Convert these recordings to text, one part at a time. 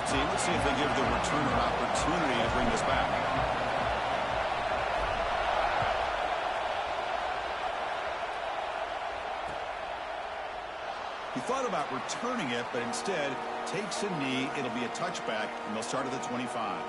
kickoff team. Let's see if they give the returner an opportunity to bring this back. He thought about returning it, but instead takes a knee. It'll be a touchback, and they'll start at the 25.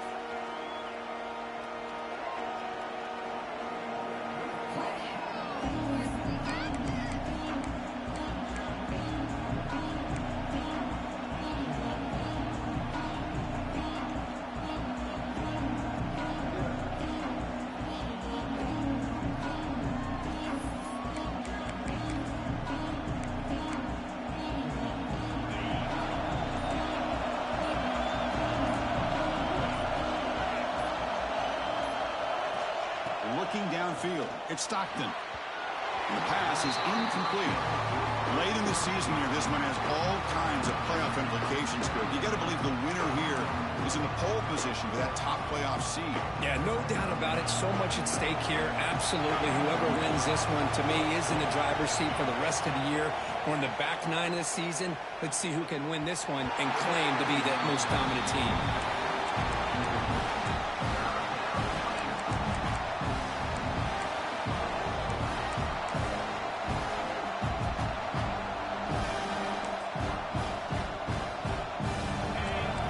Looking downfield, it's Stockton. And the pass is incomplete. Late in the season here, this one has all kinds of playoff implications for it. You got to believe the winner here is in the pole position for that top playoff seed. Yeah, no doubt about it. So much at stake here. Absolutely. Whoever wins this one, to me, is in the driver's seat for the rest of the year. We're in the back nine of the season. Let's see who can win this one and claim to be that most dominant team.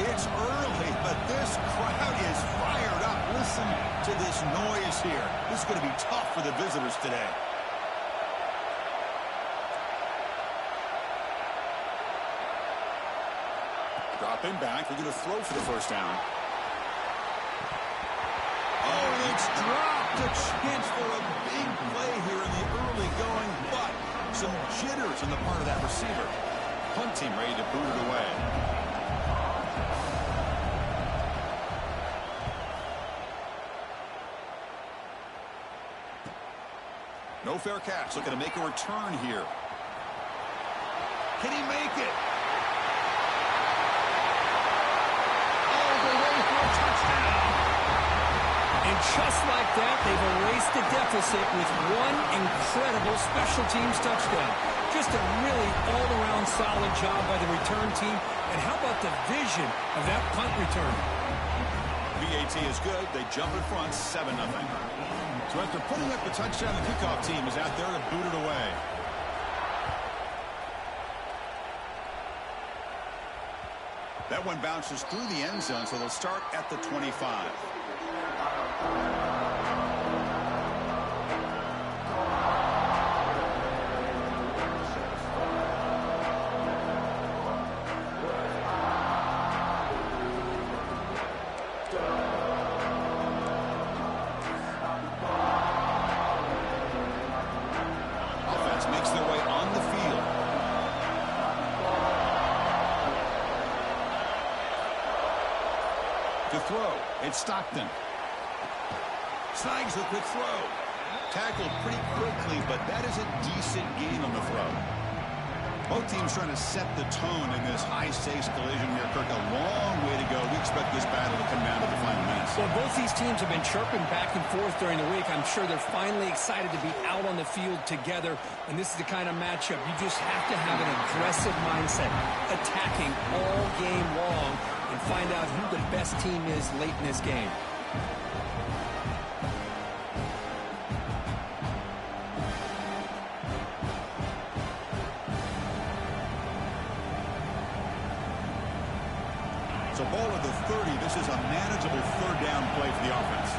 It's early, but this crowd is fired up. Listen to this noise here. This is going to be tough for the visitors today. Dropping back. They're going to throw for the first down. Oh, it's dropped. A chance for a big play here in the early going, but some jitters on the part of that receiver. Punt team ready to boot it away. No fair catch. Looking to make a return here. Can he make it? All the way for a touchdown. And just like that, they've erased the deficit with one incredible special teams touchdown. Just a really all-around solid job by the return team. And how about the vision of that punt return? VAT is good. They jump in front, 7-0. So after putting up the touchdown, the kickoff team is out there to boot it away. That one bounces through the end zone, so they'll start at the 25. To throw, it's Stockton. Snags the quick throw. Tackled pretty quickly, but that is a decent gain on the throw. Both teams trying to set the tone in this high-stakes collision here. Kirk, a long way to go. We expect this battle to come down to the final minutes. Well, both these teams have been chirping back and forth during the week. I'm sure they're finally excited to be out on the field together. And this is the kind of matchup you just have to have an aggressive mindset, attacking all game long, and find out who the best team is late in this game. So ball at the 30. This is a manageable third down play for the offense.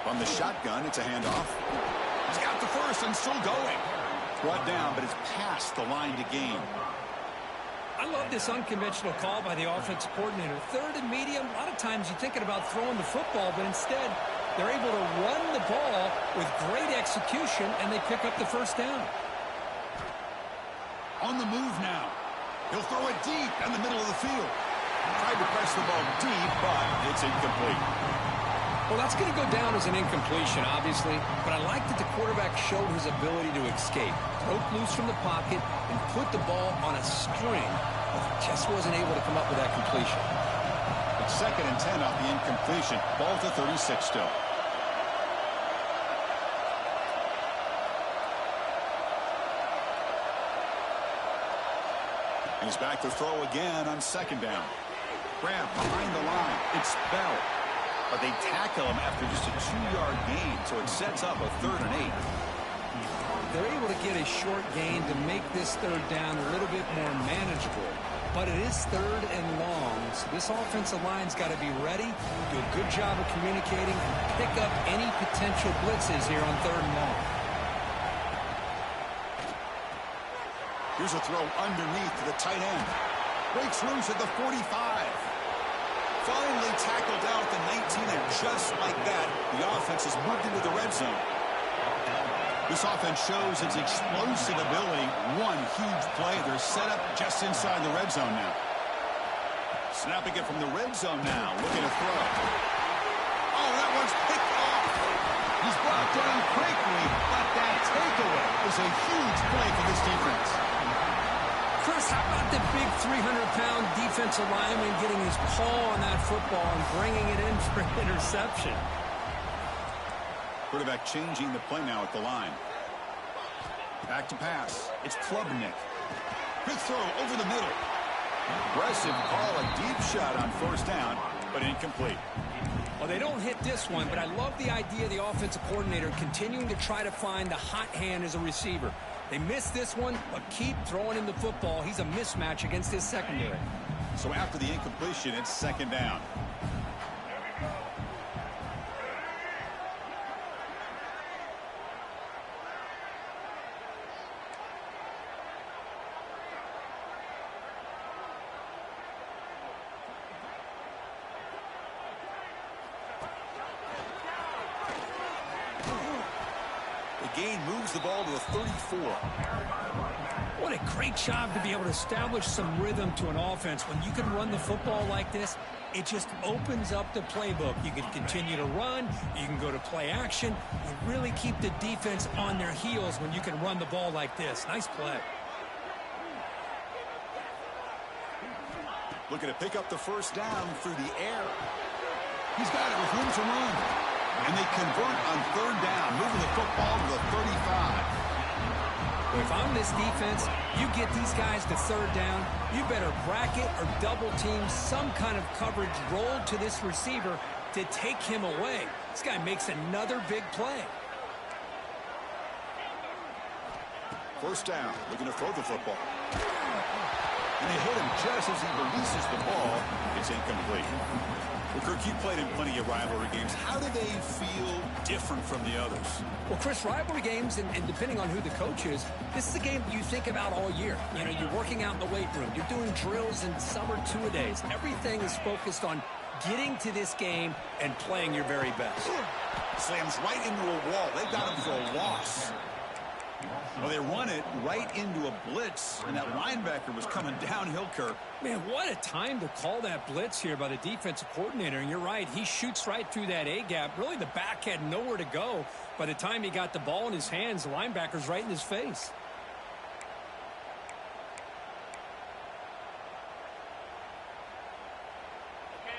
From the shotgun, it's a handoff. He's got the first and still going. Brought down, but it's past the line to gain. I love this unconventional call by the offensive coordinator. Third and medium, a lot of times you're thinking about throwing the football, but instead they're able to run the ball with great execution, and they pick up the first down. On the move now. He'll throw it deep in the middle of the field. Tried to press the ball deep, but it's incomplete. Well, that's going to go down as an incompletion, obviously, but I like that the quarterback showed his ability to escape, broke loose from the pocket, and put the ball on a string, but just wasn't able to come up with that completion. It's 2nd and 10 off the incompletion. Ball to 36 still. He's back to throw again on second down. Grab behind the line. It's Bell. But they tackle him after just a 2-yard gain, so it sets up a 3rd and 8. They're able to get a short gain to make this 3rd down a little bit more manageable. But it is 3rd and long, so this offensive line's got to be ready, do a good job of communicating, and pick up any potential blitzes here on 3rd and long. Here's a throw underneath to the tight end. Breaks loose at the 45. Finally tackled down at the 19, and just like that, the offense has moved into the red zone. This offense shows its explosive ability. One huge play. They're set up just inside the red zone now. Snapping it from the red zone now. Looking to throw. Oh, that one's picked off. He's brought down quickly, but that takeaway is a huge play for this defense. Chris, how about the big 300-pound defensive lineman getting his paw on that football and bringing it in for an interception? Quarterback changing the play now at the line. Back to pass. It's Klubnik. Good throw over the middle. Aggressive call, a deep shot on 1st down, but incomplete. Well, they don't hit this one, but I love the idea of the offensive coordinator continuing to try to find the hot hand as a receiver. They missed this one, but keep throwing him the football. He's a mismatch against his secondary. So after the incompletion, it's 2nd down. Gain moves the ball to the 34. What a great job to be able to establish some rhythm to an offense. When you can run the football like this, it just opens up the playbook. You can continue to run. You can go to play action. You really keep the defense on their heels when you can run the ball like this. Nice play. Looking to pick up the 1st down through the air. He's got it with room to run. And they convert on 3rd down, moving the football to the 35. If I'm this defense, you get these guys to 3rd down, you better bracket or double team some kind of coverage rolled to this receiver to take him away. This guy makes another big play. 1st down, looking to throw the football. And they hit him just as he releases the ball. It's incomplete. Well, Kirk, you played in plenty of rivalry games. How do they feel different from the others? Well, Chris, rivalry games, and depending on who the coach is, this is a game you think about all year. You know, you're working out in the weight room. You're doing drills and summer two-a-days. Everything is focused on getting to this game and playing your very best. Slams right into a wall. They got him for a loss. Well, they run it right into a blitz, and that linebacker was coming downhill, Kirk. Man, what a time to call that blitz here by the defensive coordinator. And you're right, he shoots right through that A-gap. Really, the back had nowhere to go. By the time he got the ball in his hands, the linebacker's right in his face.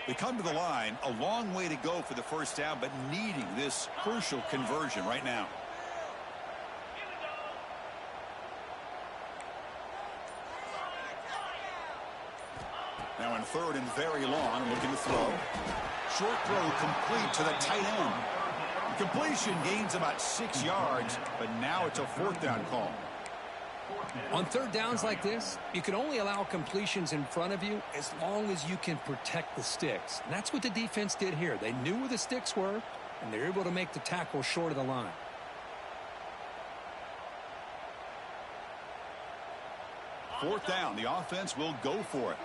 They come to the line, a long way to go for the 1st down, but needing this crucial conversion right now. Now in 3rd and very long, looking to throw. Short throw complete to the tight end. Completion gains about 6 yards, but now it's a 4th down call. On 3rd downs like this, you can only allow completions in front of you as long as you can protect the sticks. And that's what the defense did here. They knew where the sticks were, and they're able to make the tackle short of the line. Fourth down, the offense will go for it.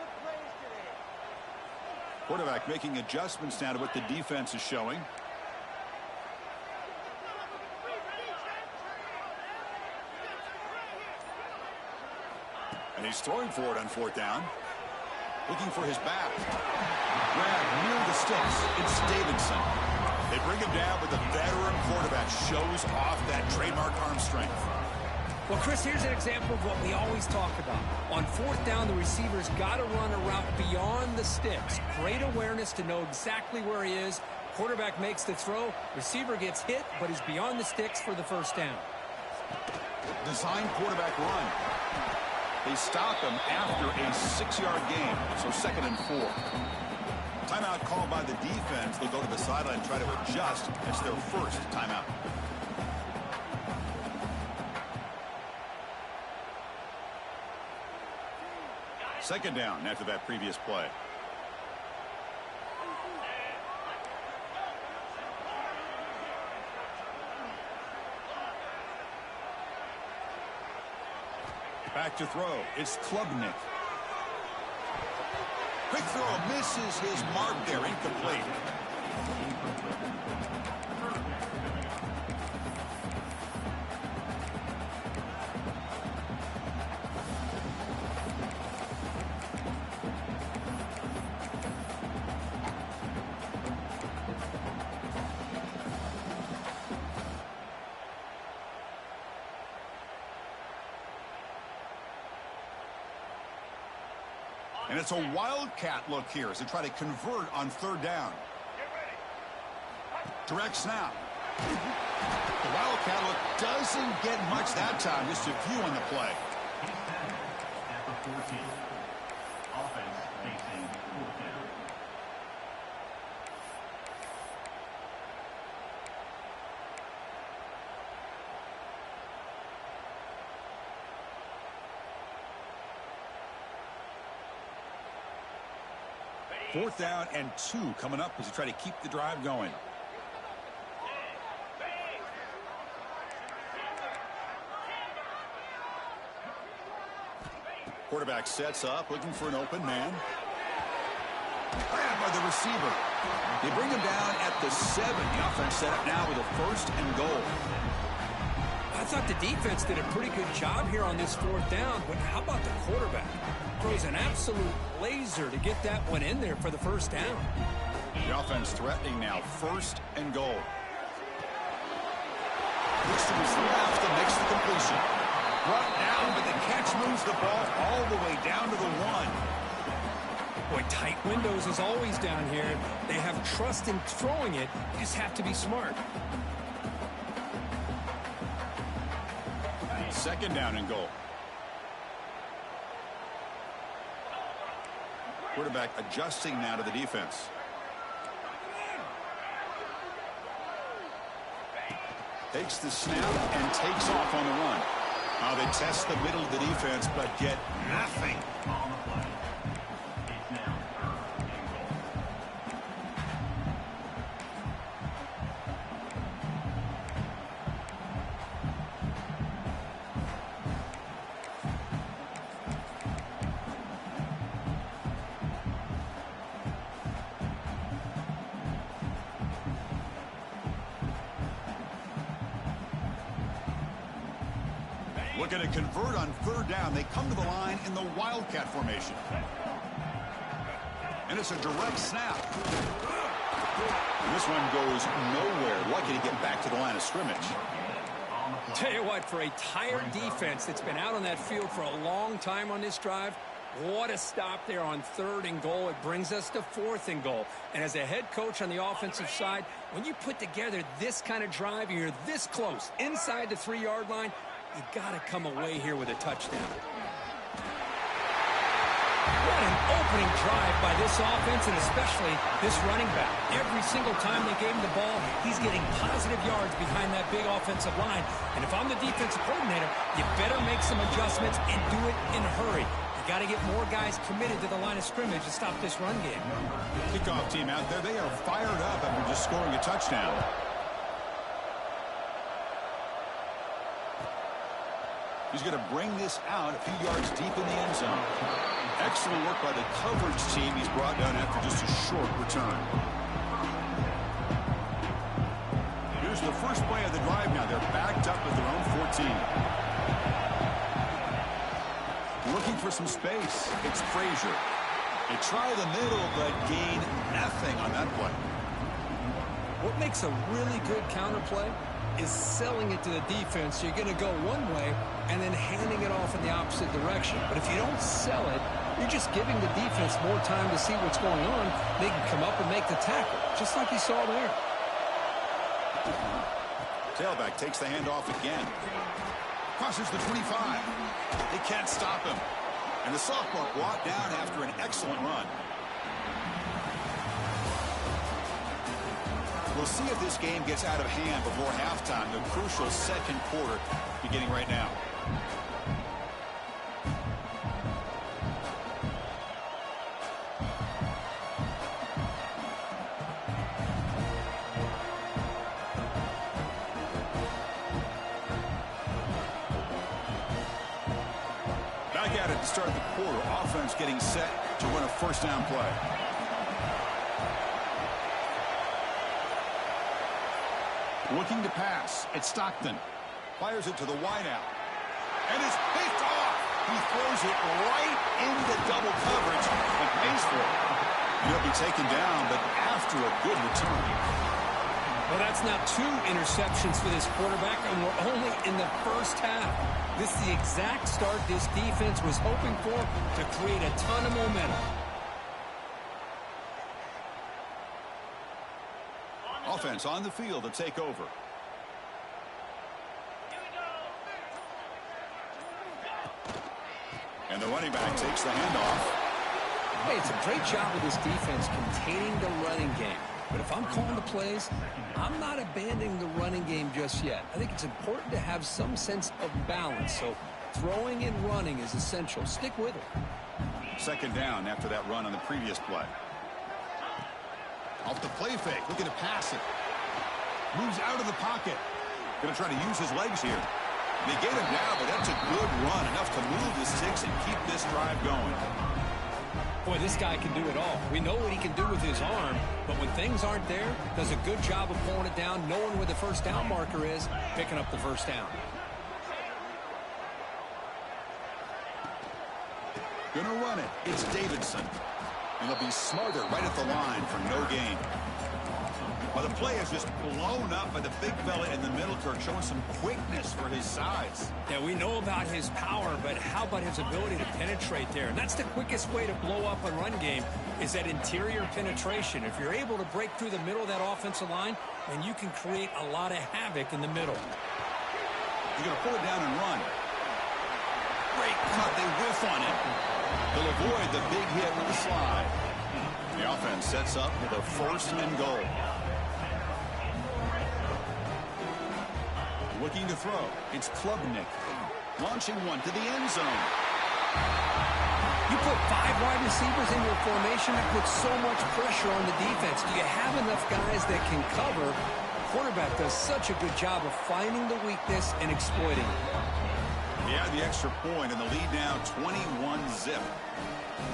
Quarterback making adjustments now to what the defense is showing. And he's throwing for it on 4th down. Looking for his back. Grab near the sticks. It's Davidson. They bring him down, but the veteran quarterback shows off that trademark arm strength. Well, Chris, here's an example of what we always talk about. On 4th down, the receiver's got to run a route beyond the sticks. Great awareness to know exactly where he is. Quarterback makes the throw. Receiver gets hit, but he's beyond the sticks for the 1st down. Design quarterback run. They stop him after a 6-yard gain, so 2nd and 4. Timeout called by the defense. They'll go to the sideline and try to adjust. It's their first timeout. Second down after that previous play. Back to throw. It's Klubnik. Quick throw misses his mark there. Incomplete. And it's a wildcat look here as they try to convert on 3rd down. Direct snap. The wildcat look doesn't get much that time. Just a few on the play. Number 14. Offense facing 4th down. Fourth down and 2 coming up as you try to keep the drive going. Quarterback sets up, looking for an open man. Grabbed by the receiver. They bring him down at the 7. The offense set up now with a 1st and goal. I thought the defense did a pretty good job here on this 4th down, but how about the quarterback? Throws an absolute laser to get that one in there for the 1st down. The offense threatening now, 1st and goal. Looks to his left and makes the completion. Brought down, but the catch moves the ball all the way down to the 1. Boy, tight windows is always down here. They have trust in throwing it. You just have to be smart. 2nd down and goal. Quarterback adjusting now to the defense. Takes the snap and takes off on the run. They test the middle of the defense, but get nothing. On the play. It's now 3rd and goal. Looking to convert on 3rd down. They come to the line in the wildcat formation. And it's a direct snap. And this one goes nowhere. Lucky to get back to the line of scrimmage. Tell you what, for a tired defense that's been out on that field for a long time on this drive, what a stop there on 3rd and goal. It brings us to 4th and goal. And as a head coach on the offensive side, when you put together this kind of drive, you're this close inside the 3-yard line, you got to come away here with a touchdown. What an opening drive by this offense, and especially this running back. Every single time they gave him the ball, he's getting positive yards behind that big offensive line. And if I'm the defensive coordinator, you better make some adjustments and do it in a hurry. You got to get more guys committed to the line of scrimmage to stop this run game. Kickoff team out there, they are fired up after just scoring a touchdown. He's going to bring this out a few yards deep in the end zone. Excellent work by the coverage team. He's brought down after just a short return. Here's the first play of the drive now. They're backed up at their own 14. Looking for some space. It's Frazier. They try the middle, but gain nothing on that play. What makes a really good counter play is selling it to the defense. You're going to go one way and then handing it off in the opposite direction. But if you don't sell it, you're just giving the defense more time to see what's going on. They can come up and make the tackle, just like you saw there. Tailback takes the handoff again. Crosses the 25. They can't stop him. And the sophomore brought down after an excellent run. We'll see if this game gets out of hand before halftime. The crucial second quarter beginning right now. Back at it to start the quarter. Offense getting set to run a first down play. Looking to pass. It's Stockton. Fires it to the wideout. And it's picked off. He throws it right into double coverage and pays for it. He'll be taken down, but after a good return. Well, that's now 2 interceptions for this quarterback, and we're only in the first half. This is the exact start this defense was hoping for to create a ton of momentum. Offense on the field to take over. And the running back takes the handoff. Hey, it's a great job of this defense containing the running game. But if I'm calling the plays, I'm not abandoning the running game just yet. I think it's important to have some sense of balance. So throwing and running is essential. Stick with it. Second down after that run on the previous play. Off the play fake, looking to pass it. Moves out of the pocket. Going to try to use his legs here. They get him down, but that's a good run. Enough to move the sticks and keep this drive going. Boy, this guy can do it all. We know what he can do with his arm, but when things aren't there, does a good job of pulling it down, knowing where the first down marker is, picking up the first down. Gonna run it. It's Davidson. And they'll be smarter right at the line for no gain. Well, the play is just blown up by the big fella in the middle, Kirk, showing some quickness for his size. Yeah, we know about his power, but how about his ability to penetrate there? And that's the quickest way to blow up a run game, is that interior penetration. If you're able to break through the middle of that offensive line, then you can create a lot of havoc in the middle. You're going to pull it down and run. Great cut. They whiff on it. They'll avoid the big hit with the slide. The offense sets up with a first and goal. Looking to throw. It's Klubnik. Launching one to the end zone. You put 5 wide receivers in your formation, that puts so much pressure on the defense. Do you have enough guys that can cover? Quarterback does such a good job of finding the weakness and exploiting it. He had the extra point and the lead now 21-zip.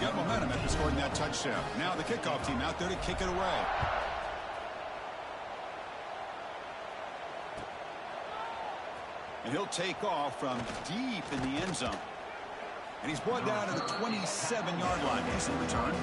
Got momentum after scoring that touchdown. Now the kickoff team out there to kick it away. And he'll take off from deep in the end zone. And he's brought down to the 27-yard line. Decent return.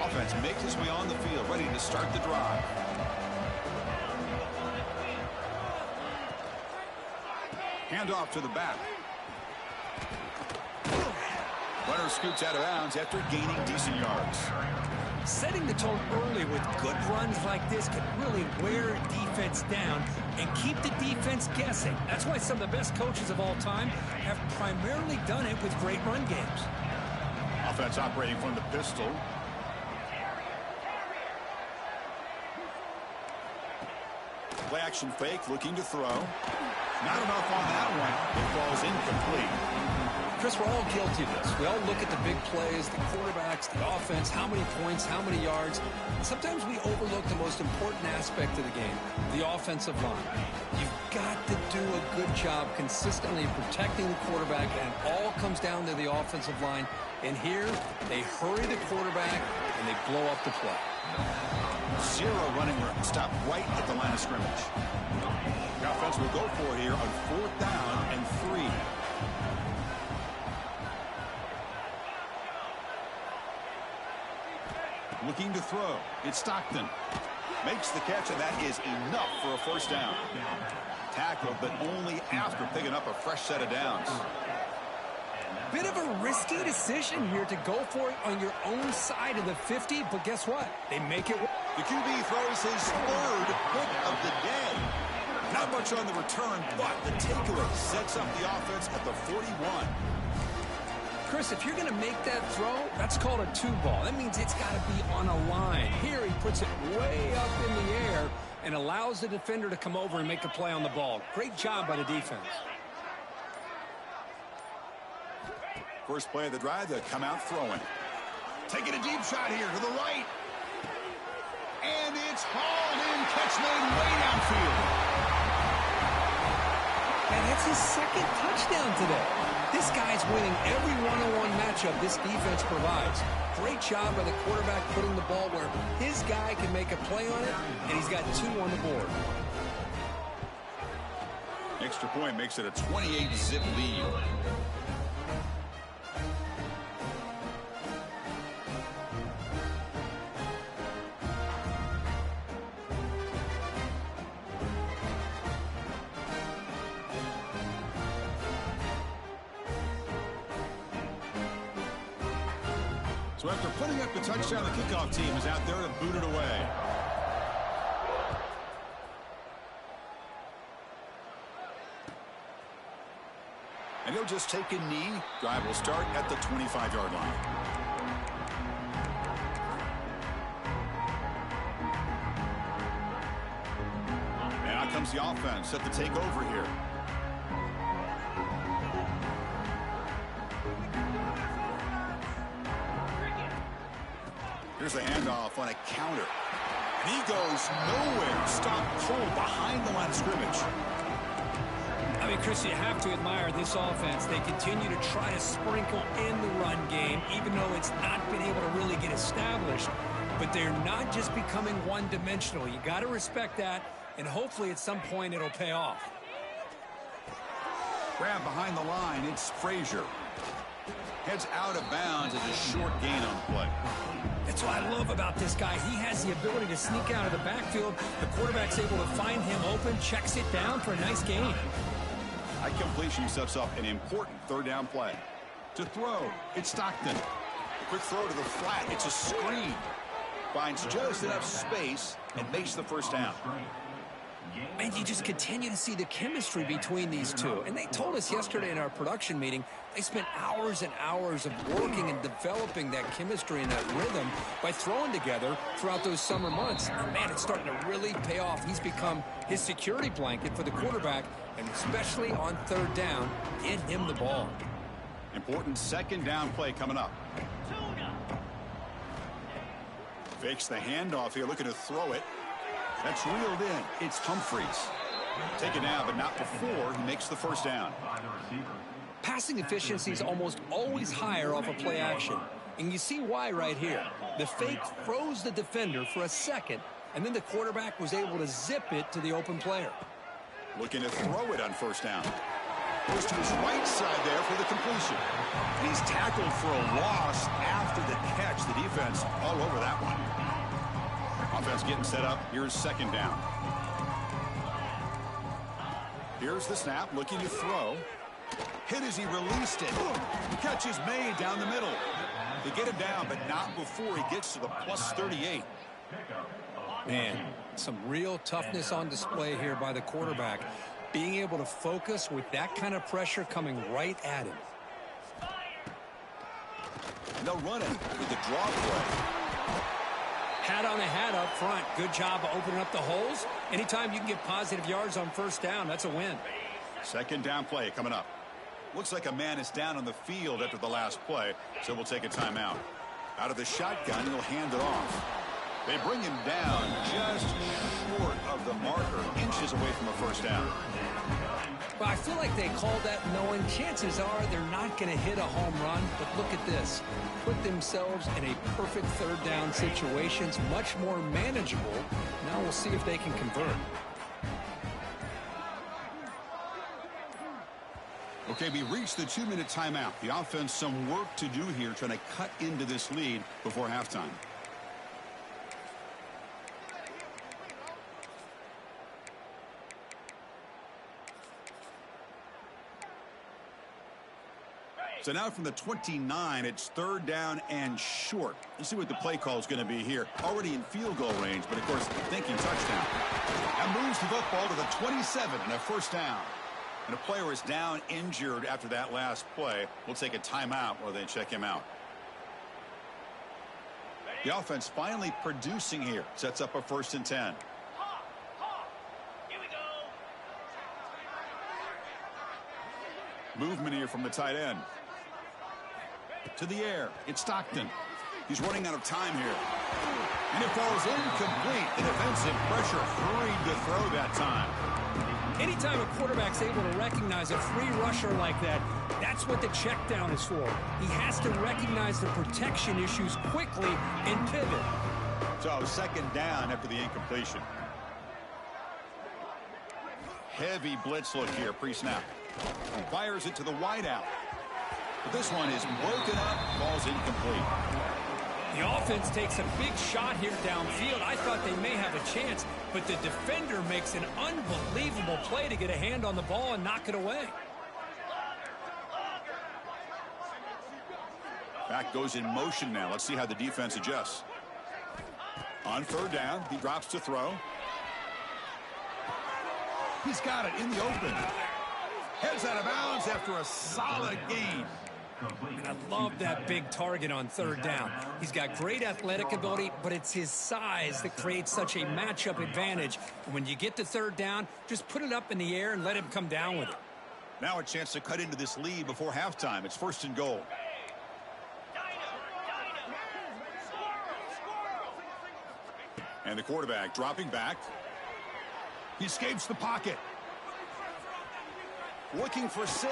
Offense makes his way on the field, ready to start the drive. Handoff to the back. Runner scoots out of bounds after gaining decent yards. Setting the tone early with good runs like this can really wear defense down and keep the defense guessing. That's why some of the best coaches of all time have primarily done it with great run games. Offense operating from the pistol. Play action fake, looking to throw. Not enough on that one. It falls incomplete. Chris, we're all guilty of this. We all look at the big plays, the quarterbacks, the offense, how many points, how many yards. And sometimes we overlook the most important aspect of the game, the offensive line. You've got to do a good job consistently protecting the quarterback, and it all comes down to the offensive line. And here, they hurry the quarterback, and they blow up the play. 0 running room. Stop right at the line of scrimmage. The offense will go for it here on 4th down and 3. Looking to throw. It's Stockton. Makes the catch, and that is enough for a first down. Tackled, but only after picking up a fresh set of downs. Bit of a risky decision here to go for it on your own side of the 50, but guess what? They make it work. The QB throws his third hit of the day. Not much on the return, but the takeaway sets up the offense at the 41. Chris, if you're going to make that throw, that's called a two-ball. That means it's got to be on a line. Here he puts it way up in the air and allows the defender to come over and make a play on the ball. Great job by the defense. First play of the drive, they come out throwing. Taking a deep shot here to the right. And it's hauled in. Catch made way downfield. And that's his second touchdown today. This guy's winning every one-on-one matchup this defense provides. Great job by the quarterback putting the ball where his guy can make a play on it, and he's got 2 on the board. Extra point makes it a 28-zip lead. So after putting up the touchdown, the kickoff team is out there to boot it away. And he'll just take a knee. Drive will start at the 25-yard line. And out comes the offense set to take over here. Here's the handoff on a counter. And he goes nowhere. Stop cold behind the line of scrimmage. I mean, Chris, you have to admire this offense. They continue to try to sprinkle in the run game, even though it's not been able to really get established. But they're not just becoming one-dimensional. You got to respect that, and hopefully at some point it'll pay off. Grab behind the line. It's Frazier. Heads out of bounds as a short gain on the play. That's what I love about this guy. He has the ability to sneak out of the backfield. The quarterback's able to find him open, checks it down for a nice gain. High completion sets up an important third down play. To throw, it's Stockton. A quick throw to the flat. It's a screen. Finds just enough space and makes the first down. And you just continue to see the chemistry between these two. And they told us yesterday in our production meeting, they spent hours and hours of working and developing that chemistry and that rhythm by throwing together throughout those summer months. And man, it's starting to really pay off. He's become his security blanket for the quarterback, and especially on third down, get him the ball. Important second down play coming up. Fakes the handoff here, looking to throw it. That's reeled in. It's Humphreys. Taken down, but not before he makes the first down. Passing efficiency is almost always higher off of play action. And you see why right here. The fake froze the defender for a second, and then the quarterback was able to zip it to the open player. Looking to throw it on first down. Goes to his right side there for the completion. And he's tackled for a loss after the catch. The defense all over that one. Offense getting set up. Here's second down. Here's the snap, looking to throw. Hit as he released it. Catch is made down the middle. They get him down, but not before he gets to the plus 38. Man, some real toughness on display here by the quarterback. Being able to focus with that kind of pressure coming right at him. And they'll run it with the draw play. Hat on a hat up front. Good job of opening up the holes. Anytime you can get positive yards on first down, that's a win. Second down play coming up. Looks like a man is down on the field after the last play, so we'll take a timeout. Out of the shotgun, he'll hand it off. They bring him down just short of the marker, inches away from a first down. Well, I feel like they called that knowing chances are they're not going to hit a home run. But look at this. Put themselves in a perfect third down situations, much more manageable. Now we'll see if they can convert. Okay, we reached the 2-minute timeout. The offense some work to do here, trying to cut into this lead before halftime. So now from the 29, it's 3rd down and short. Let's see what the play call is going to be here. Already in field goal range, but of course thinking touchdown. That moves the football to the 27 and a 1st down. And a player is down injured after that last play. We'll take a timeout while they check him out. The offense finally producing here. Sets up a 1st and 10. Movement here from the tight end. To the air. It's Stockton. He's running out of time here. And it falls incomplete. The defensive pressure hurried to throw that time. Anytime a quarterback's able to recognize a free rusher like that, that's what the check down is for. He has to recognize the protection issues quickly and pivot. So 2nd down after the incompletion. Heavy blitz look here pre-snap. He fires it to the wideout. But this one is broken up, falls incomplete. The offense takes a big shot here downfield. I thought they may have a chance, but the defender makes an unbelievable play to get a hand on the ball and knock it away. Back goes in motion now. Let's see how the defense adjusts. On 3rd down, he drops to throw. He's got it in the open. Heads out of bounds after a solid gain. And I love that big target on 3rd down. He's got great athletic ability, but it's his size that creates such a matchup advantage. And when you get to 3rd down, just put it up in the air and let him come down with it. Now a chance to cut into this lead before halftime. It's 1st and goal. And the quarterback dropping back. He escapes the pocket. Looking for 6.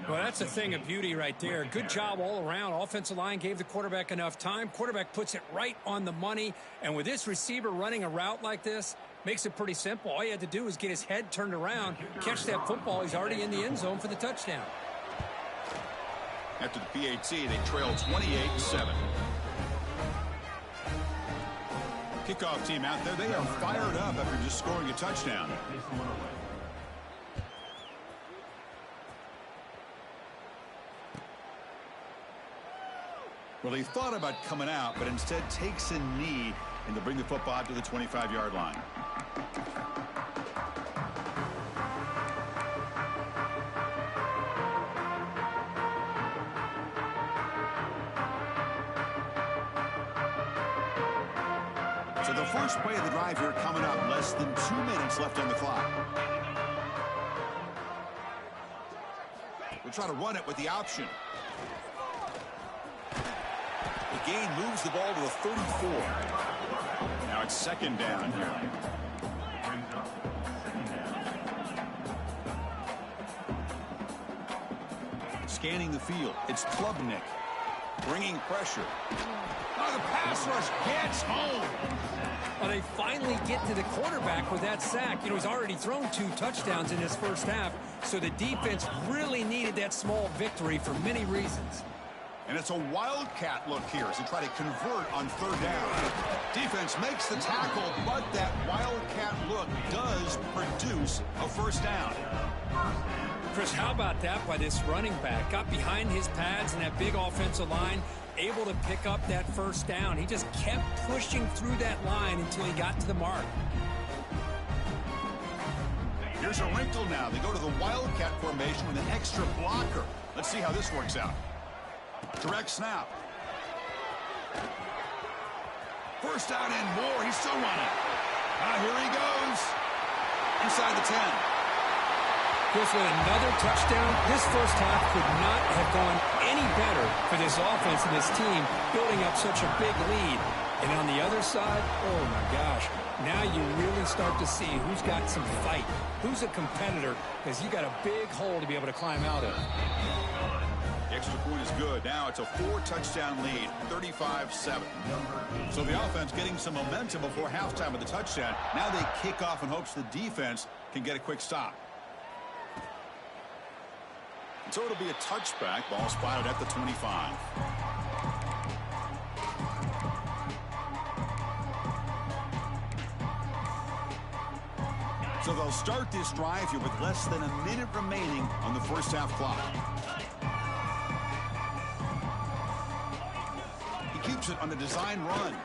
Well, that's a thing of beauty right there. Good job all around. Offensive line gave the quarterback enough time. Quarterback puts it right on the money. And with this receiver running a route like this, makes it pretty simple. All you had to do is get his head turned around, catch that football. He's already in the end zone for the touchdown. After the PAT, they trail 28-7. Kickoff team out there. They are fired up after just scoring a touchdown. Well, he thought about coming out, but instead takes a knee and to bring the football out to the 25-yard line. So the first play of the drive here coming up. Less than 2 minutes left on the clock. We'll try to run it with the option. The gain moves the ball to the 34. Now it's 2nd down here. Scanning the field. It's Klubnik. Bringing pressure. Oh, the pass rush gets home. Well, they finally get to the quarterback with that sack. You know, he's already thrown 2 touchdowns in his first half, so the defense really needed that small victory for many reasons. And it's a wildcat look here as they try to convert on 3rd down. Defense makes the tackle, but that wildcat look does produce a 1st down. Chris, how about that by this running back? Got behind his pads and that big offensive line, able to pick up that 1st down. He just kept pushing through that line until he got to the mark. Here's a wrinkle now. They go to the wildcat formation with an extra blocker. Let's see how this works out. Direct snap. 1st down and more. He's still running. Here he goes. Inside the 10. Chris, with another touchdown, this first half could not have gone any better for this offense and this team, building up such a big lead. And on the other side, oh my gosh, now you really start to see who's got some fight, who's a competitor, because you got a big hole to be able to climb out of. The extra point is good. Now it's a 4-touchdown lead, 35-7. So the offense getting some momentum before halftime with the touchdown. Now they kick off in hopes the defense can get a quick stop. So it'll be a touchback. Ball spotted at the 25. So So they'll start this drive here with less than a minute remaining on the first half clock. He keeps it on the design run.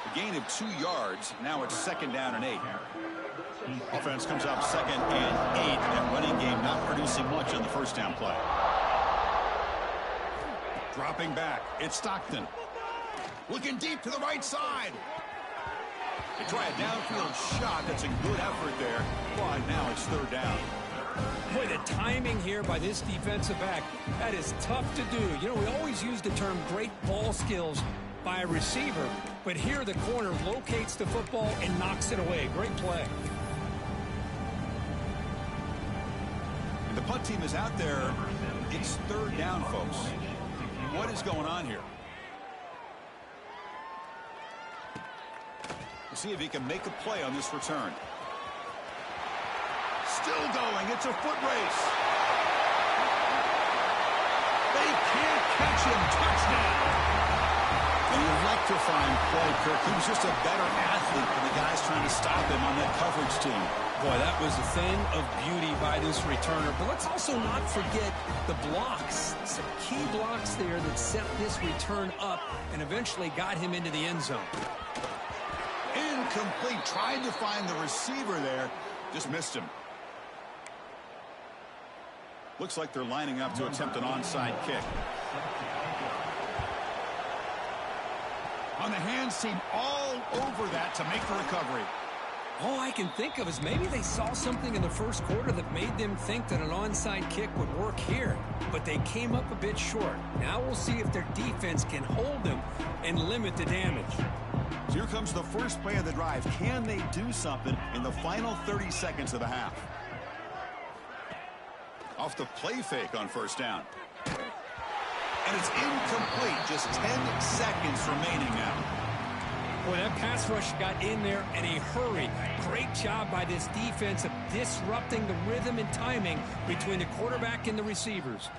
A gain of 2 yards. Now it's 2nd down and 8. Offense comes up 2nd and 8. That running game not producing much on the first down play. Dropping back. It's Stockton. Looking deep to the right side. They try a downfield shot. That's a good effort there. But now it's 3rd down. Boy, the timing here by this defensive back, that is tough to do. You know, we always use the term great ball skills by a receiver, but here the corner locates the football and knocks it away. Great play. And the punt team is out there. It's 3rd down, folks. What is going on here? We'll see if he can make a play on this return. Still going. It's a foot race. They can't catch him. Touchdown. An electrifying play, Kirk. He was just a better athlete than the guys trying to stop him on that coverage team. Boy, that was a thing of beauty by this returner. But let's also not forget the blocks. Some key blocks there that set this return up and eventually got him into the end zone. Incomplete. Tried to find the receiver there. Just missed him. Looks like they're lining up to attempt an onside kick. On the hands team all over that to make the recovery. All I can think of is maybe they saw something in the first quarter that made them think that an onside kick would work here. But they came up a bit short. Now we'll see if their defense can hold them and limit the damage. So here comes the first play of the drive. Can they do something in the final 30 seconds of the half? Off the play fake on 1st down. And it's incomplete. Just 10 seconds remaining now. Boy, that pass rush got in there in a hurry. Great job by this defense of disrupting the rhythm and timing between the quarterback and the receivers.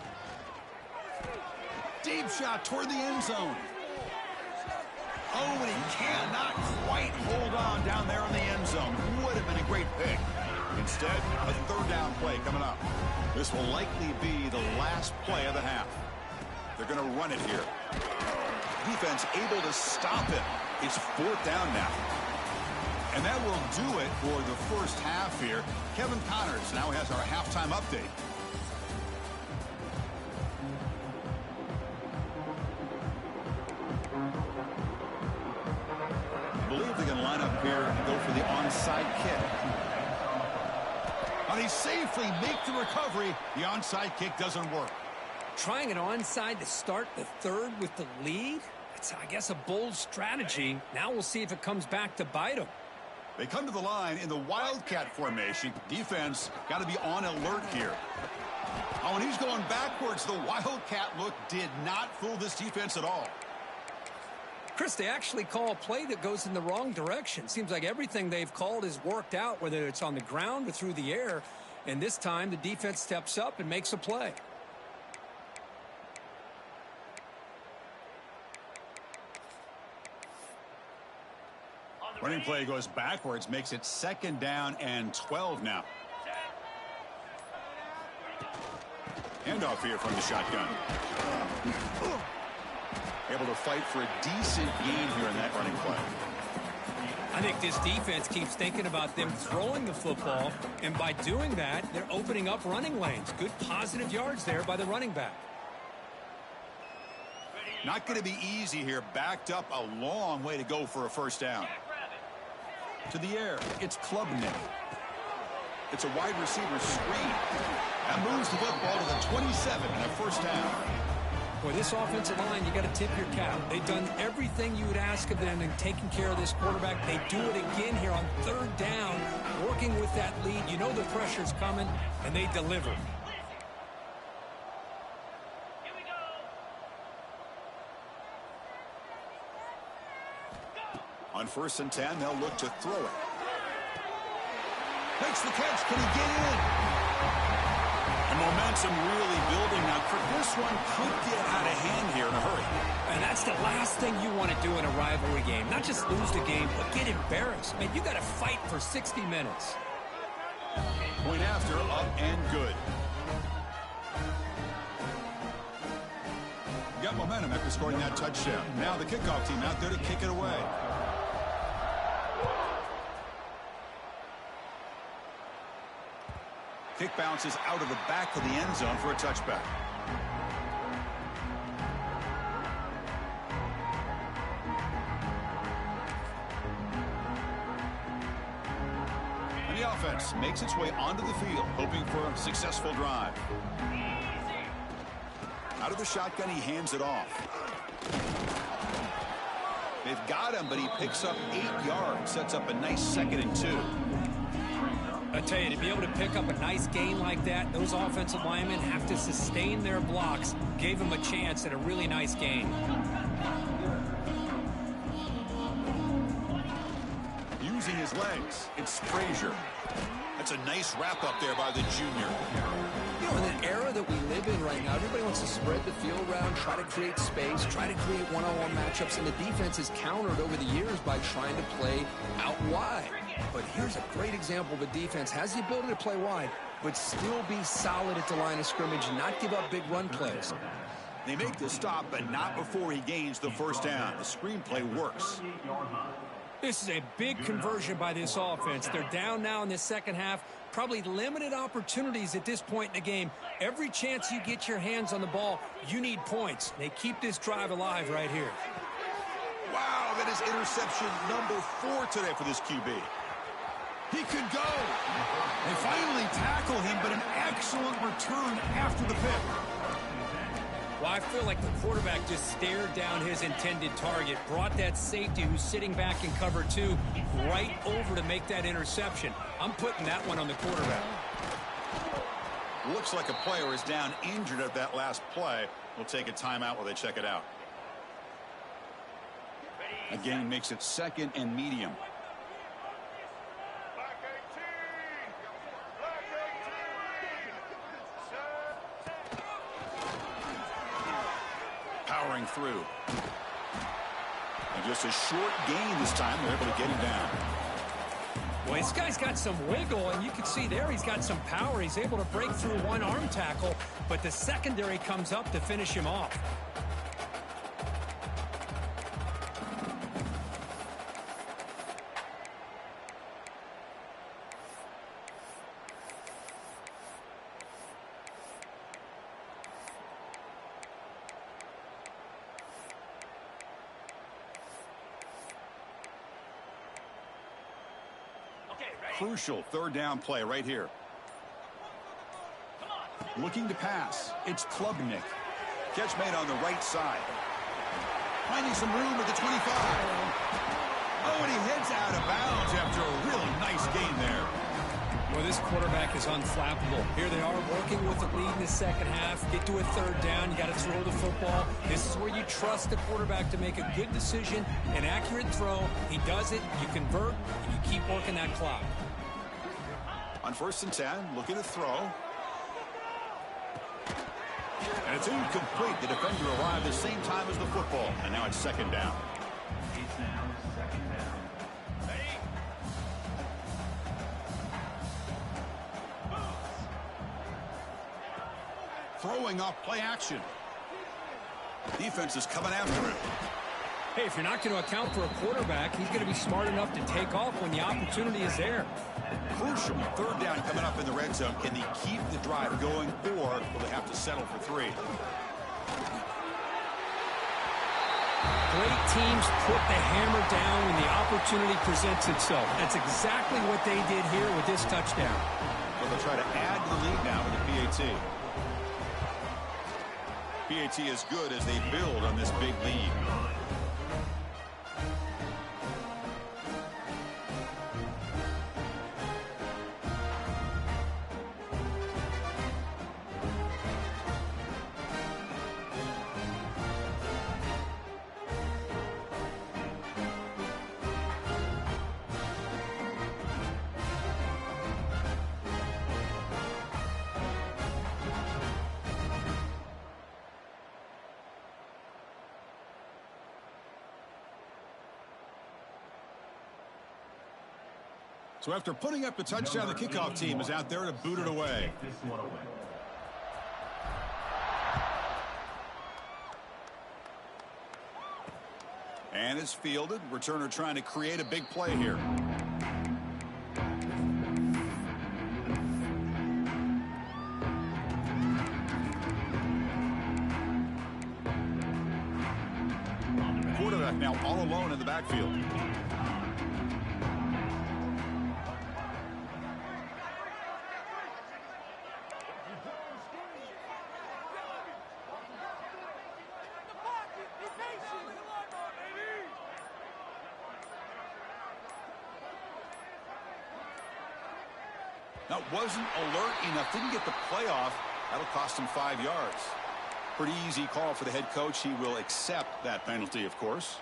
Deep shot toward the end zone. Oh, and he cannot quite hold on down there in the end zone. Would have been a great pick. Instead, a 3rd down play coming up. This will likely be the last play of the half. They're going to run it here. Defense able to stop it. It's 4th down now. And that will do it for the first half here. Kevin Connors now has our halftime update. I believe they're going to line up here and go for the onside kick. And they safely make the recovery. The onside kick doesn't work. Trying an onside to start the 3rd with the lead? It's, I guess, a bold strategy. Now we'll see if it comes back to bite them. They come to the line in the Wildcat formation. Defense got to be on alert here. Oh, and he's going backwards. The Wildcat look did not fool this defense at all. Chris, they actually call a play that goes in the wrong direction. Seems like everything they've called has worked out, whether it's on the ground or through the air. And this time, the defense steps up and makes a play. Running play goes backwards, makes it 2nd down and 12 now. Handoff here from the shotgun. Able to fight for a decent gain here in that running play. I think this defense keeps thinking about them throwing the football, and by doing that, they're opening up running lanes. Good positive yards there by the running back. Not going to be easy here. Backed up a long way to go for a 1st down. To the air, it's Klubnik. It's a wide receiver screen. That moves the football to the 27 and a 1st down. Boy, this offensive line, you got to tip your cap. They've done everything you would ask of them in taking care of this quarterback. They do it again here on 3rd down, working with that lead. You know the pressure's coming, and they deliver. On 1st and 10, they'll look to throw it. Makes the catch. Can he get in? And momentum wants him really building now. This one could get out of hand here in a hurry. And that's the last thing you want to do in a rivalry game. Not just lose the game, but get embarrassed. Man, you got to fight for 60 minutes. Point after, up and good. Got momentum after scoring that touchdown. Now the kickoff team out there to kick it away. Kick bounces out of the back of the end zone for a touchback. And the offense makes its way onto the field, hoping for a successful drive. Out of the shotgun, he hands it off. They've got him, but he picks up 8 yards, sets up a nice 2nd and 2. I tell you, to be able to pick up a nice gain like that, those offensive linemen have to sustain their blocks. Gave him a chance at a really nice gain. Using his legs, it's Frazier. That's a nice wrap up there by the junior. You know, in the era that we live in right now, everybody wants to spread the field around, try to create space, try to create one-on-one matchups, and the defense is countered over the years by trying to play out wide. But here's a great example of a defense has the ability to play wide, but still be solid at the line of scrimmage and not give up big run plays. They make the stop, but not before he gains the first down. The screenplay works. This is a big conversion by this offense. They're down now in the second half. Probably limited opportunities at this point in the game. Every chance you get your hands on the ball, you need points. They keep this drive alive right here. Wow, that is interception number 4 today for this QB. He could go. They finally tackle him, but an excellent return after the pick. Well, I feel like the quarterback just stared down his intended target, brought that safety who's sitting back in cover 2 right over to make that interception. I'm putting that one on the quarterback. Looks like a player is down injured at that last play. We'll take a timeout while they check it out. Again, makes it 2nd and medium. Powering through. And just a short gain this time. They're able to get him down. Well, this guy's got some wiggle, and you can see there he's got some power. He's able to break through one arm tackle, but the secondary comes up to finish him off. Crucial 3rd down play right here. Looking to pass. It's Klubnik. Catch made on the right side. Finding some room at the 25. Oh, and he heads out of bounds after a really nice gain there. Well, this quarterback is unflappable. Here they are working with the lead in the second half. Get to a 3rd down. You got to throw the football. This is where you trust the quarterback to make a good decision, an accurate throw. He does it. You convert, and you keep working that clock. On 1st and 10, looking to throw. And it's incomplete. The defender arrived the same time as the football. And now it's 2nd down. It's now 2nd down. Throwing off play action. Defense is coming after him. Hey, if you're not going to account for a quarterback, he's going to be smart enough to take off when the opportunity is there. Crucial 3rd down coming up in the red zone. Can they keep the drive going, or will they have to settle for 3? Great teams put the hammer down when the opportunity presents itself. That's exactly what they did here with this touchdown. Well, they'll try to add to the lead now with the PAT. PAT is good as they build on this big lead. So after putting up the touchdown, the kickoff team is out there to boot it away. This one away. And it's fielded. Returner trying to create a big play here. Quarterback now all alone in the backfield. That wasn't alert enough. Didn't get the play off. That'll cost him 5 yards. Pretty easy call for the head coach. He will accept that penalty, of course.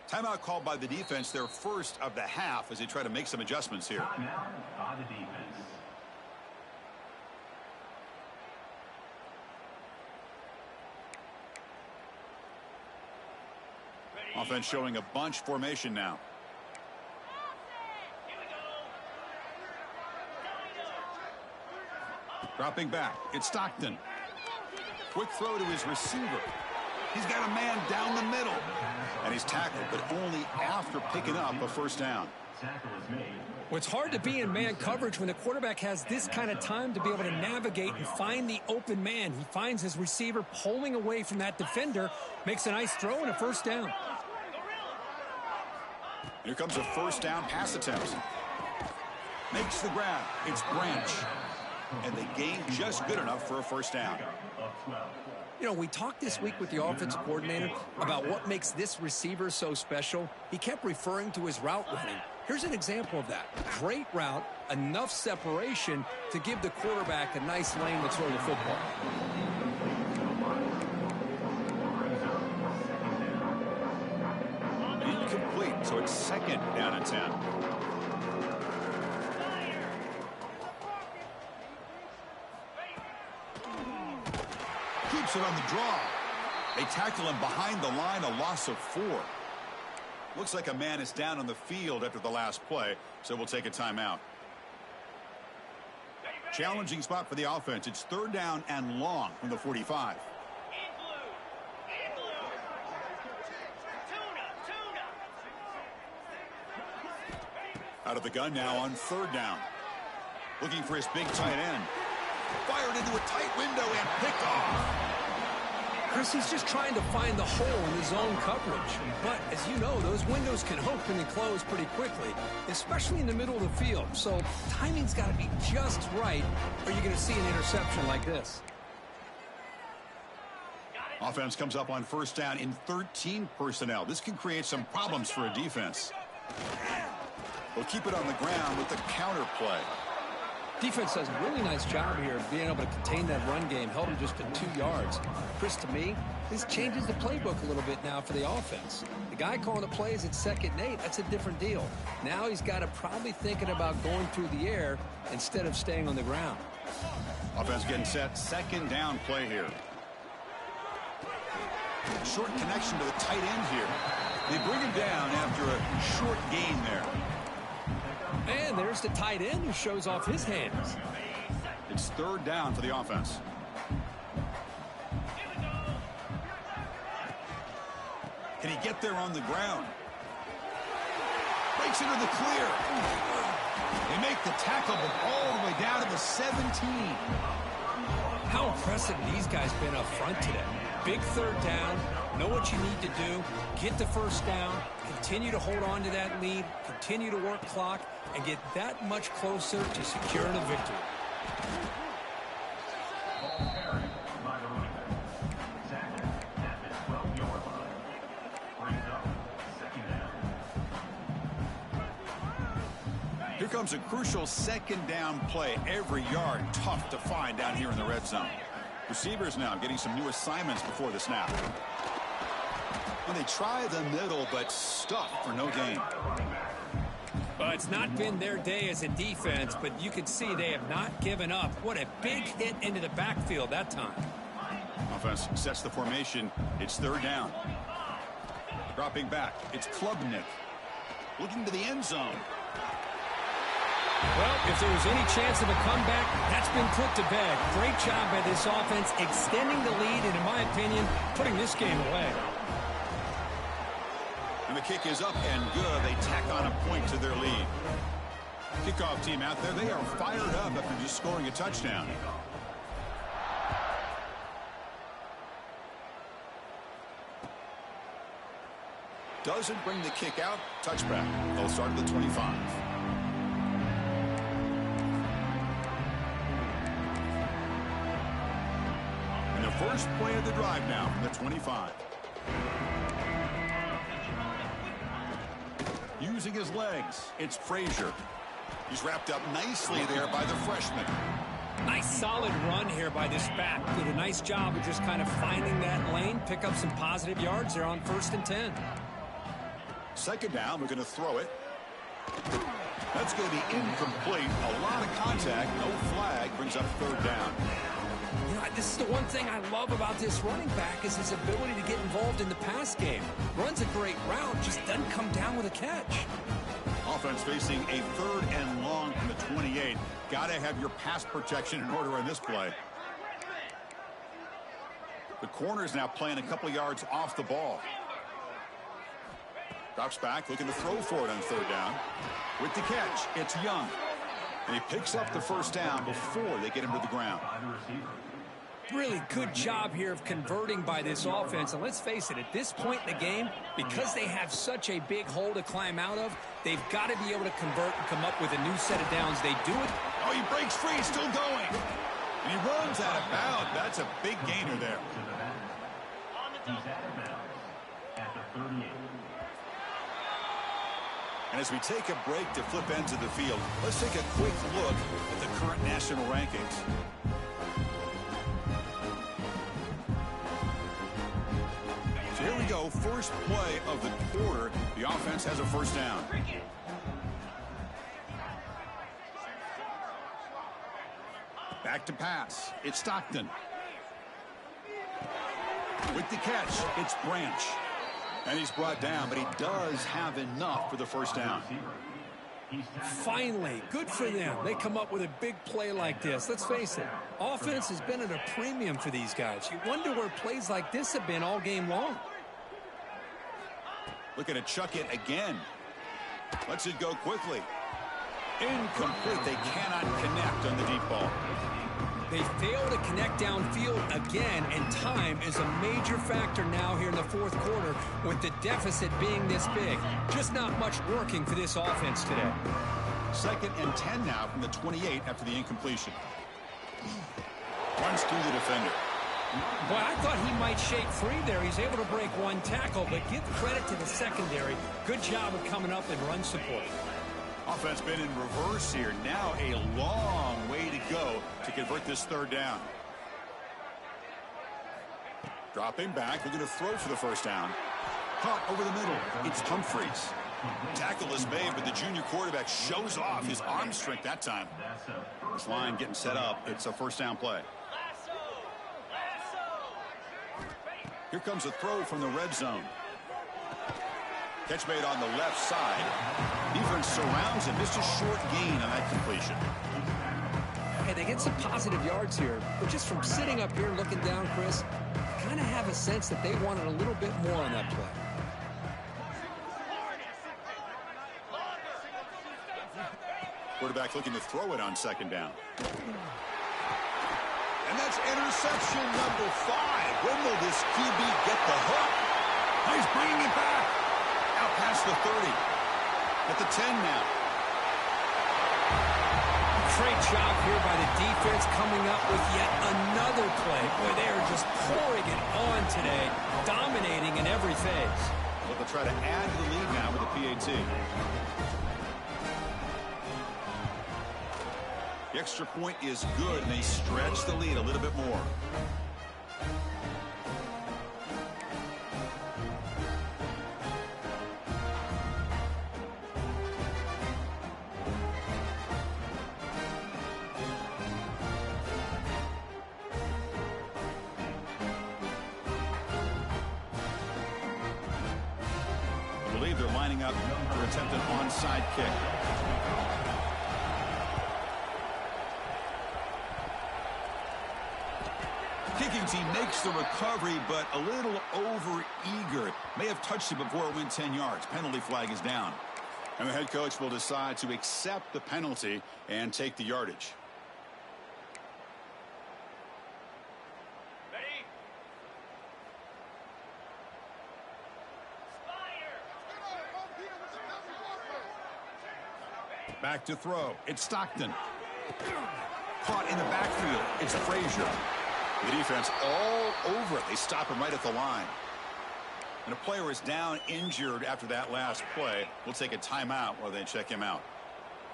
Timeout called by the defense, their first of the half, as they try to make some adjustments here. Timeout by the defense. Offense showing a bunch formation now. Dropping back, it's Stockton. Quick throw to his receiver. He's got a man down the middle. And he's tackled, but only after picking up a first down. Tackle is made. Well, it's hard to be in man coverage when the quarterback has this kind of time to be able to navigate and find the open man. He finds his receiver pulling away from that defender, makes a nice throw and a first down. Here comes a first down pass attempt. Makes the grab. It's Branch. And the gain just good enough for a first down. Of 12. You know, we talked this week with the offensive coordinator about what makes this receiver so special. He kept referring to his route running. Here's an example of that. Great route, enough separation to give the quarterback a nice lane to throw the football. Incomplete, so it's second down and 10. Keeps it on the draw. They tackle him behind the line, a loss of 4. Looks like a man is down on the field after the last play, so we'll take a timeout. Challenging spot for the offense. It's third down and long from the 45. Out of the gun now on third down. Looking for his big tight end. Fired into a tight window and picked off. Chris, he's just trying to find the hole in his own coverage. But, as you know, those windows can open and close pretty quickly, especially in the middle of the field. So timing's got to be just right, or you're going to see an interception like this. Offense comes up on first down in 13 personnel. This can create some problems for a defense. They'll keep it on the ground with the counter play. Defense does a really nice job here of being able to contain that run game, held him just to 2 yards. Chris, to me, this changes the playbook a little bit now for the offense. The guy calling the plays at 2nd and 8, that's a different deal. Now he's got to probably thinking about going through the air instead of staying on the ground. Offense getting set, second down play here. Short connection to the tight end here. They bring him down after a short gain there. And there's the tight end who shows off his hands. It's third down for the offense. Can he get there on the ground? Breaks into the clear. They make the tackle, but all the way down to the 17. How impressive these guys been up front today. Big third down, know what you need to do, get the first down, continue to hold on to that lead, continue to work clock, and get that much closer to securing a victory. Ball carried by the running back. Tackled at the 12-yard line. Brings up second down. Here comes a crucial second down play. Every yard tough to find down here in the red zone. Receivers now getting some new assignments before the snap. And they try the middle, but stuffed for no gain. Well, it's not been their day as a defense, but you can see they have not given up. What a big hit into the backfield that time. Offense sets the formation. It's third down. Dropping back. It's Klubnik. Looking to the end zone. Well, if there was any chance of a comeback, that's been put to bed. Great job by this offense extending the lead and, in my opinion, putting this game away. And the kick is up and good. They tack on a point to their lead. Kickoff team out there. They are fired up after just scoring a touchdown. Doesn't bring the kick out. Touchback. They'll start at the 25. And the first play of the drive now from the 25. Using his legs, it's Frazier. He's wrapped up nicely there by the freshman. Nice solid run here by this back. Did a nice job of just kind of finding that lane, pick up some positive yards there on 1st and 10. Second down, we're going to throw it. That's going to be incomplete. A lot of contact, no flag, brings up third down. You know, this is the one thing I love about this running back is his ability to get involved in the pass game. Runs a great route, just doesn't come down with a catch. Offense facing a third and long from the 28. Got to have your pass protection in order on this play. The corner is now playing a couple yards off the ball. Drops back, looking to throw for it on third down. With the catch, it's Young. And he picks up the first down before they get him to the ground. Really good job here of converting by this offense. And let's face it, at this point in the game, because they have such a big hole to climb out of, they've got to be able to convert and come up with a new set of downs. They do it. Oh, he breaks free, still going. And he runs out of bounds. That's a big gainer there. He's out of bounds at the 38. And as we take a break to flip ends of the field, let's take a quick look at the current national rankings. So here we go, first play of the quarter. The offense has a first down. Back to pass. It's Stockton. With the catch, it's Branch. And he's brought down, but he does have enough for the first down. Finally, good for them. They come up with a big play like this. Let's face it, offense has been at a premium for these guys. You wonder where plays like this have been all game long. Looking to chuck it again. Lets it go quickly. Incomplete. They cannot connect on the deep ball. They fail to connect downfield again, and time is a major factor now here in the fourth quarter with the deficit being this big. Just not much working for this offense today. 2nd and 10 now from the 28 after the incompletion. Runs through the defender. Boy, I thought he might shake free there. He's able to break one tackle, but give credit to the secondary. Good job of coming up and run support. Offense been in reverse here. Now a long way to go to convert this third down. Dropping back, looking to throw for the first down. Caught over the middle. It's Humphreys. Tackle is made, but the junior quarterback shows off his arm strength that time. This line getting set up. It's a first down play. Here comes a throw from the red zone. Catch made on the left side. Defense surrounds him. Just a short gain on that completion. Hey, they get some positive yards here, but just from sitting up here looking down, Chris, I kind of have a sense that they wanted a little bit more on that play. Quarterback looking to throw it on second down. And that's interception number 5. When will this QB get the hook? Oh, he's bringing it back. Out past the 30. At the 10 now. Great job here by the defense coming up with yet another play. Boy, they are just pouring it on today, dominating in every phase. Well, they'll try to add to the lead now with the PAT. The extra point is good, and they stretch the lead a little bit more. believe they're lining up to attempt an onside kick. Kicking team makes the recovery, but a little over-eager. May have touched it before it went 10 yards. Penalty flag is down. And the head coach will decide to accept the penalty and take the yardage. Back to throw. It's Stockton. Caught in the backfield. It's Frazier. The defense all over it. They stop him right at the line. And a player is down injured after that last play. We'll take a timeout while they check him out.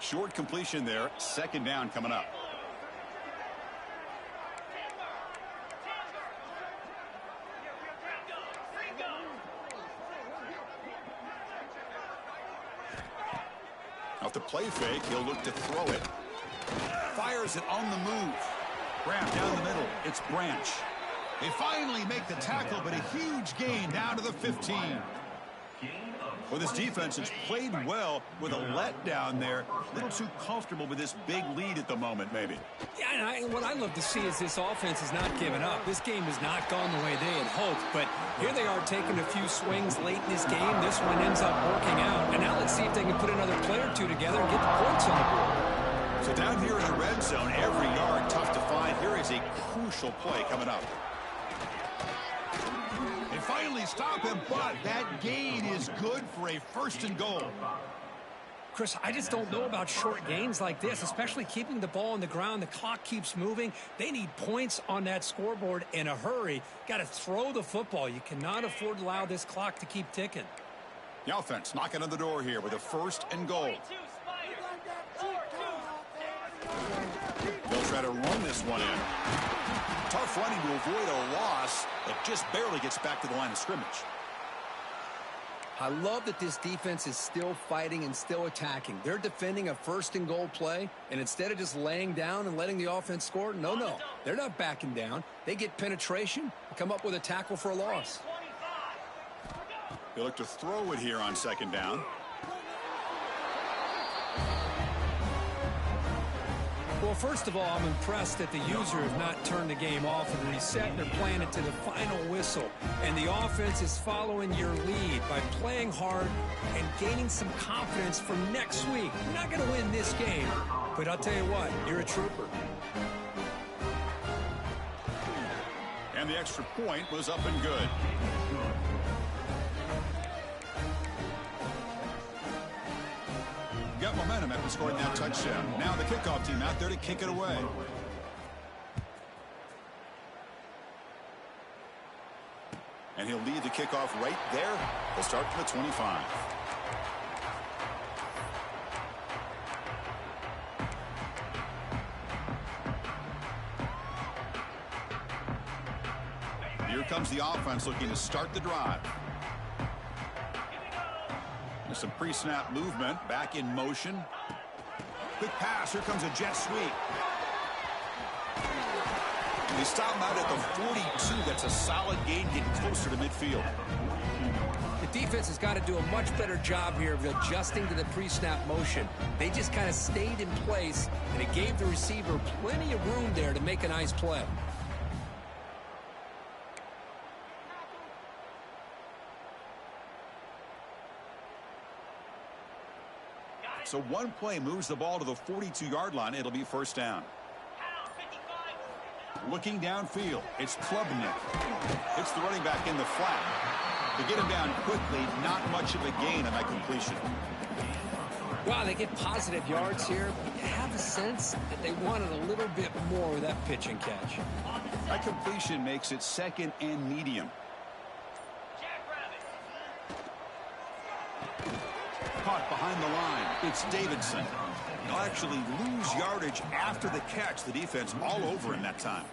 Short completion there. Second down coming up. Off the play fake, he'll look to throw it. Fires it on the move. Grab down the middle. It's Branch. They finally make the tackle, but a huge gain down to the 15. Well, this defense has played well with a letdown there. A little too comfortable with this big lead at the moment, maybe. Yeah, and what I love to see is this offense has not given up. This game has not gone the way they had hoped, but here they are taking a few swings late in this game. This one ends up working out, and now let's see if they can put another play or two together and get the points on the board. So down here in the red zone, every yard tough to find. Here is a crucial play coming up. They finally stop him, but that gain is good for a 1st and goal. Chris, I just don't know about short gains like this, especially keeping the ball on the ground. The clock keeps moving. They need points on that scoreboard in a hurry. Got to throw the football. You cannot afford to allow this clock to keep ticking. The offense knocking on the door here with a 1st and goal. They'll try to run this one in. Tough running to avoid a loss that just barely gets back to the line of scrimmage. I love that this defense is still fighting and still attacking. They're defending a 1st and goal play, and instead of just laying down and letting the offense score, no. They're not backing down. They get penetration and come up with a tackle for a loss. They look to throw it here on 2nd down. Well, first of all, I'm impressed that the user has not turned the game off and reset. They're playing it to the final whistle. And the offense is following your lead by playing hard and gaining some confidence for next week. You're not going to win this game, but I'll tell you what, you're a trooper. And the extra point was up and good. Got momentum after scoring that touchdown. Now the kickoff team out there to kick it away. And he'll lead the kickoff right there. They'll start from the 25. Here comes the offense looking to start the drive. Some pre-snap movement, back in motion. Quick pass, here comes a jet sweep. They stop him out at the 42. That's a solid gain, getting closer to midfield. The defense has got to do a much better job here of adjusting to the pre-snap motion. They just kind of stayed in place, and it gave the receiver plenty of room there to make a nice play. So one play moves the ball to the 42-yard line. It'll be 1st down. Looking downfield, it's Klubnik. It's the running back in the flat. To get him down quickly, not much of a gain on that completion. Wow, they get positive yards here, but you have a sense that they wanted a little bit more with that pitch and catch. That completion makes it 2nd and medium. Caught behind the line. It's Davidson. He'll actually lose yardage after the catch. The defense all over him that time.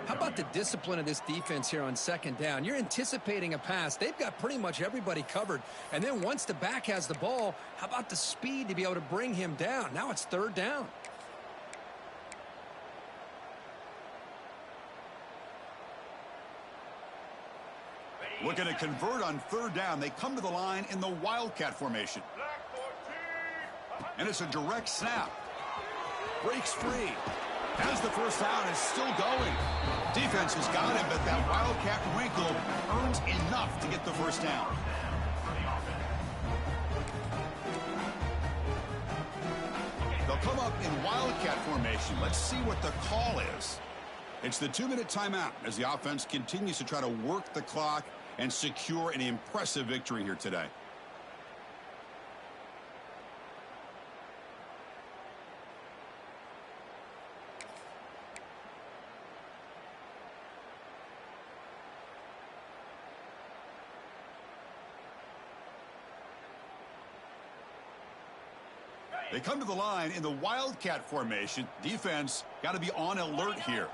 How about the discipline of this defense here on 2nd down? You're anticipating a pass. They've got pretty much everybody covered. And then once the back has the ball, how about the speed to be able to bring him down? Now it's 3rd down. Looking to convert on third down. They come to the line in the Wildcat formation. And it's a direct snap. Breaks free. Has the first down, is still going. Defense has got him, but that Wildcat wrinkle earns enough to get the first down. They'll come up in Wildcat formation. Let's see what the call is. It's the 2-minute timeout as the offense continues to try to work the clock and secure an impressive victory here today. They come to the line in the Wildcat formation. Defense got to be on alert here.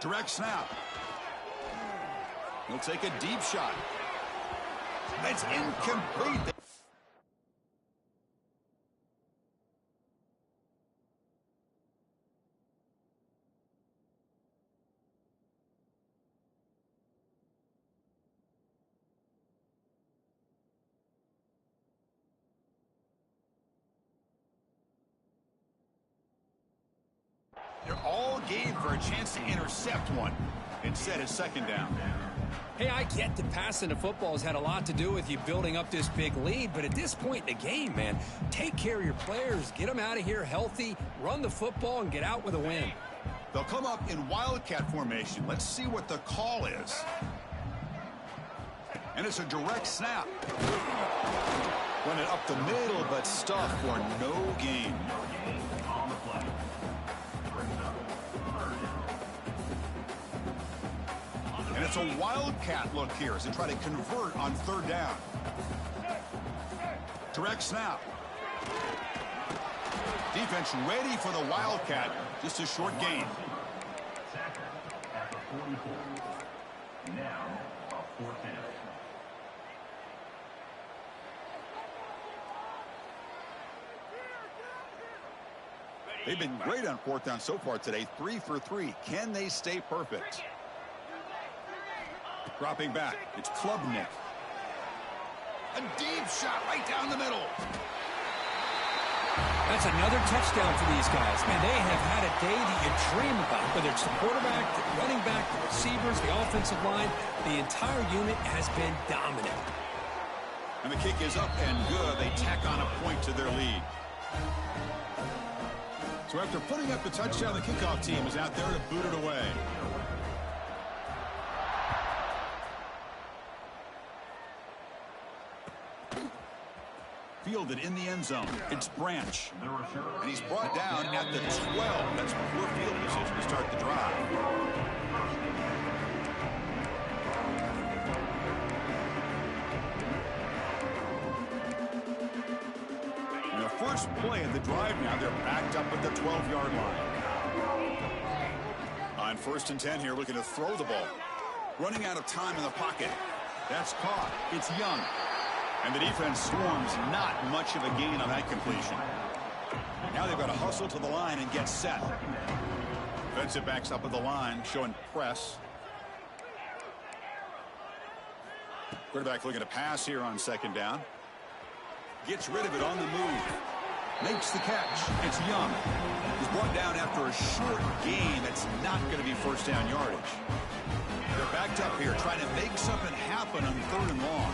Direct snap. He'll take a deep shot. It's incomplete. They're all game for a chance to intercept one. Instead, it's second down. Hey, I get that passing the football has had a lot to do with you building up this big lead, but at this point in the game, man, take care of your players, get them out of here healthy, run the football, and get out with a win. They'll come up in Wildcat formation. Let's see what the call is. And it's a direct snap. Run it up the middle, but stuffed for no gain. On the play. And it's a Wildcat look here as they try to convert on third down. Direct snap. Defense ready for the Wildcat. Just a short gain. Sacker at the 44. Now a 4th down. They've been great on fourth down so far today. 3 for 3. Can they stay perfect? Dropping back. It's Klubnik. A deep shot right down the middle. That's another touchdown for these guys. Man, they have had a day that you dream about. Whether it's the quarterback, the running back, the receivers, the offensive line, the entire unit has been dominant. And the kick is up and good. They tack on a point to their lead. So after putting up the touchdown, the kickoff team is out there to boot it away. Fielded in the end zone. It's Branch. And he's brought down at the 12. That's poor field position to start the drive. In the first play of the drive now, they're backed up at the 12-yard line. On 1st and 10 here, looking to throw the ball. Running out of time in the pocket. That's caught. It's Young. And the defense swarms, not much of a gain on that completion. Now they've got to hustle to the line and get set. Defensive backs up at the line, showing press. Quarterback looking to pass here on 2nd down. Gets rid of it on the move. Makes the catch. It's Young. He's brought down after a short gain that's not going to be first down yardage. They're backed up here, trying to make something happen on 3rd and long.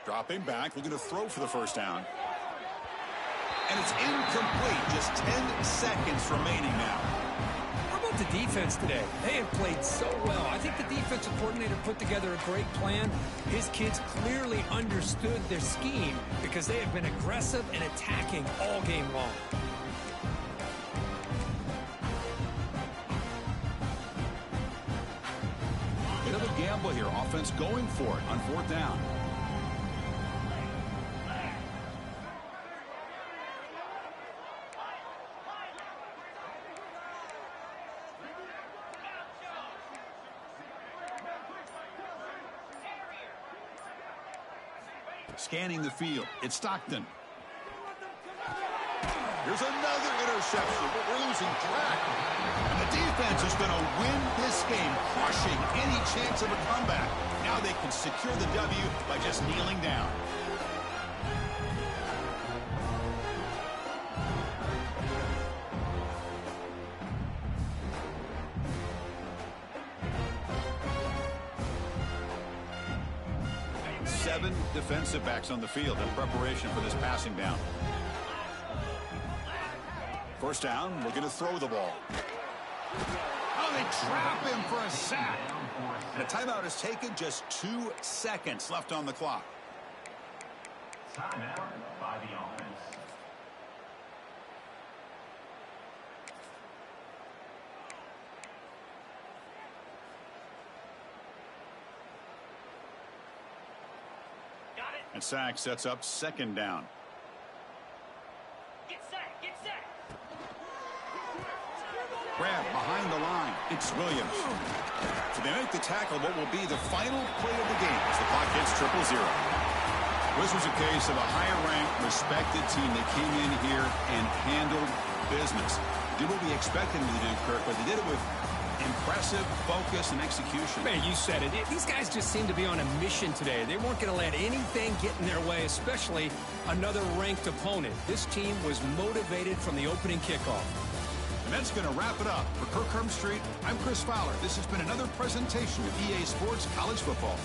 Dropping back, looking to throw for the first down. And it's incomplete. Just 10 seconds remaining now. How about the defense today? They have played so well. I think the defensive coordinator put together a great plan. His kids clearly understood their scheme because they have been aggressive and attacking all game long. Bit of a gamble here. Offense going for it on 4th down. Scanning the field. It's Stockton. Here's another interception, but we're losing track. And the defense is going to win this game, crushing any chance of a comeback. Now they can secure the W by just kneeling down. Seven defensive backs on the field in preparation for this passing down. First down, we're going to throw the ball. Oh, they trap him for a sack. And a timeout is taken, just 2 seconds left on the clock. Timeout by the offense. And sack sets up second down. Get set, get set. Grab behind the line. It's Williams. So they make the tackle, what will be the final play of the game as the clock hits 0-0. This was a case of a higher-ranked, respected team that came in here and handled business. Did what we expected them to do, Kirk, but they did it with impressive focus and execution. Man, you said it. These guys just seem to be on a mission today. They weren't going to let anything get in their way, especially another ranked opponent. This team was motivated from the opening kickoff. And that's going to wrap it up. For Kirk Street, I'm Chris Fowler. This has been another presentation of EA Sports College Football.